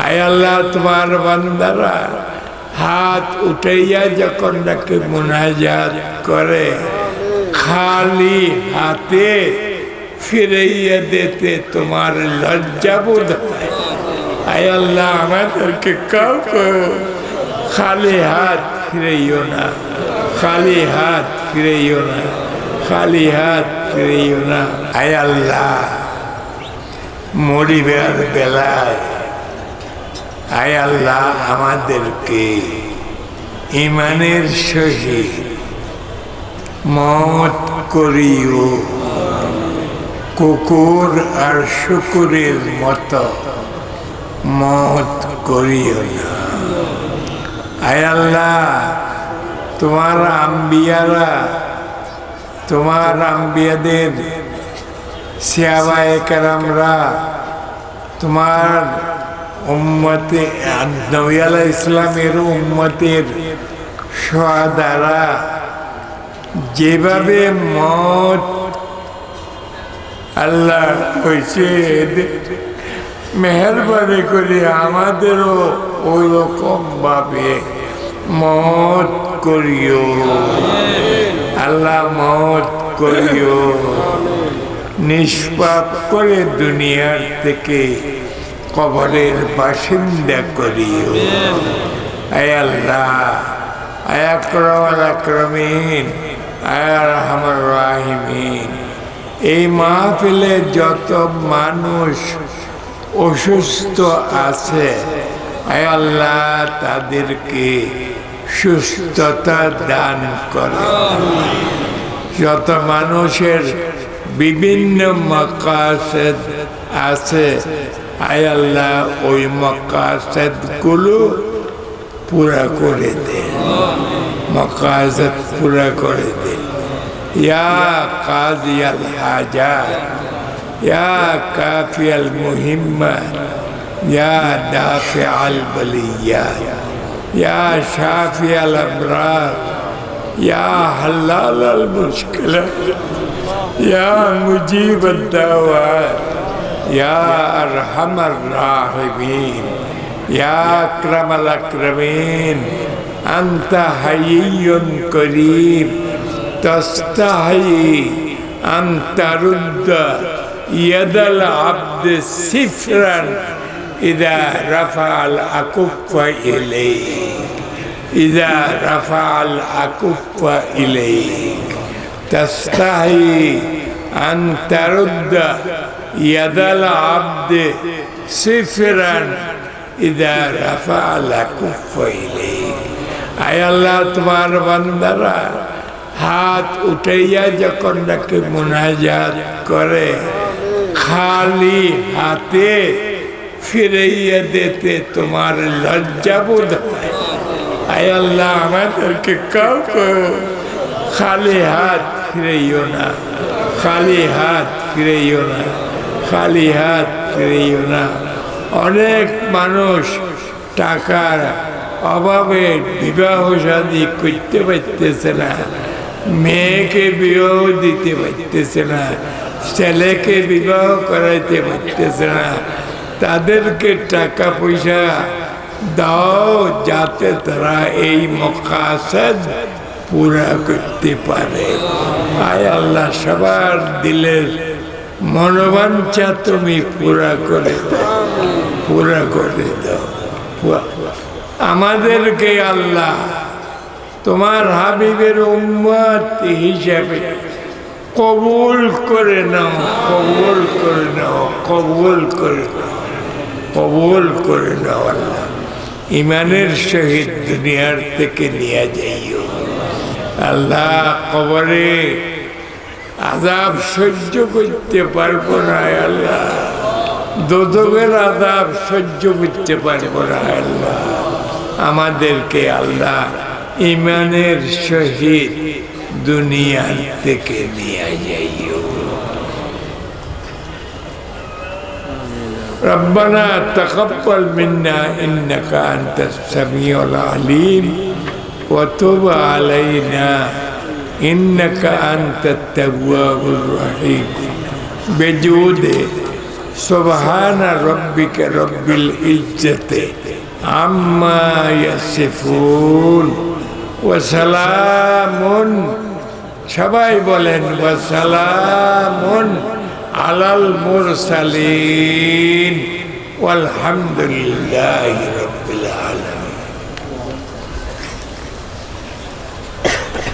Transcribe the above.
আয় আল্লাহ, তোমার বান্দারা হাত উঠাইয়া যখন নাকি মুনাজাত করে, খালি হাতে ফিরাইয়া দিতে তোমার লজ্জাবোধ হয়। আয় আল্লাহ, আমাদেরকে কাউকে খালি হাত ফিরাইও না, খালি হাত ফিরাইও না, খালি হাত ফিরাইও না। আয় আল্লাহ, মরিবার বেলায় আয় আল্লাহ আমাদেরকে ঈমানের সহিত মওত করিও, কুকুর আর শুকুরের মতো মওত করিও না। আয় আল্লাহ, তোমার আম্বিয়ারা, তোমার আম্বিয়াদের সাহাবায়ে কেরামরা, তোমার উম্মতে নবী আলাইহিস ইসলামের উম্মতের সুহাদারা যেভাবে মওত আল্লাহ হয়েছে, মেহরবানি করে আমাদেরও ওই রকম ভাবে মওত করিও আল্লাহ, মওত করিও। নিষ্পাপ করে দুনিয়ার থেকে কবরের বাসিন্দা করিও। আয় আল্লাহ, আয় আকরামুল আকরামিন, আয় আরহামুর রাহিমিন, এই মাহফিলে যত মানুষ অসুস্থ আছে, আয় আল্লাহ তাদেরকে সুস্থতা দান করে। যত মানুষের বিভিন্ন মাকাসেদ আছে, আয় আল্লাহ ওই মাকাসেদগুলো পুরা করে দে, মাকাসেদ পুরা করে দে। ইয়া কাযিয়াল হাজাত, ইয়া কাফিয়াল মুহিম্মাত, ইয়া দাফিআল বালিয়াত, ইয়া শাফিয়াল আমরাদ, ইয়া হাল্লালাল মুশকিলাত, ইয়া মুজিবাদ দাওয়াত, ইয়া আরহামার রাহিমিন, ইয়া আকরামাল আকরামিন। আনতা হাইয়্যুন কারীম, তাস্তাহি আন তারুদ্দা ইয়াদাল আবদি সিফরান ইযা রাফাআল আকুফা ইলাইক, ইযা রাফাআল আকুফা ইলাইক। তাস্তাহি আন তারুদ্দা ইয়াদাল আবদি সিফরান ইযা রাফাআল আকুফা ইলাইক। আয় আল্লাহ, তোমার বান্দারা হাত উঠাইয়া যখন নাকি মুনাজাত করে, খালি হাতে ফিরাইয়া দিতে তোমার লজ্জাবোধ হয়। আয় আল্লাহ, আমাদেরকে কাউকে খালি হাত ফিরাইও না, খালি হাত ফিরাইও না, খালি হাত ফিরাইও না। অনেক মানুষ টাকার অভাবে বিবাহ শাদী করতে পারতেছে না, মেয়েকে বিবাহ দিতে পারতেছে না, ছেলেকে বিবাহ করাইতে পারতেছে না। তাদেরকে টাকা পয়সা দাও যাতে তারা এই মাকাসেদ পুরা করতে পারে। আয় আল্লাহ, সবার দিলের মনোবাঞ্ছা তুমি পুরা করে দাও, পুরা করে দাও। আমাদেরকে আল্লাহ তোমার হাবিবের উম্মত হিসাবে কবুল করে নাও, কবুল করে নাও, কবুল করে নাও, কবুল করে নাও। আল্লাহ ইমানের সহিত দুনিয়ার থেকে নিয়ে যাইও। আল্লাহ কবরে আযাব সহ্য করতে পারবো না, আল্লাহ দোজখের আযাব সহ্য করতে পারবো না। আল্লাহ আমাদেরকে আল্লাহ ইমানের সহিত দুনিয়ার থেকে নিয়ে যাইও। ربنا تقبل منا إنك أنت السميع العليم وتب علينا إنك أنت التواب الرحيم بجود সুবহানা রাব্বিকা রব্বিল ইজ্জাতি আম্মা ইয়াসিফুন ওয়া সালামুন, সবাই বলেন ওয়া সালামুন আলাল মুরসালিন ওয়ালহামদুলিল্লাহি রাব্বিল আলামিন।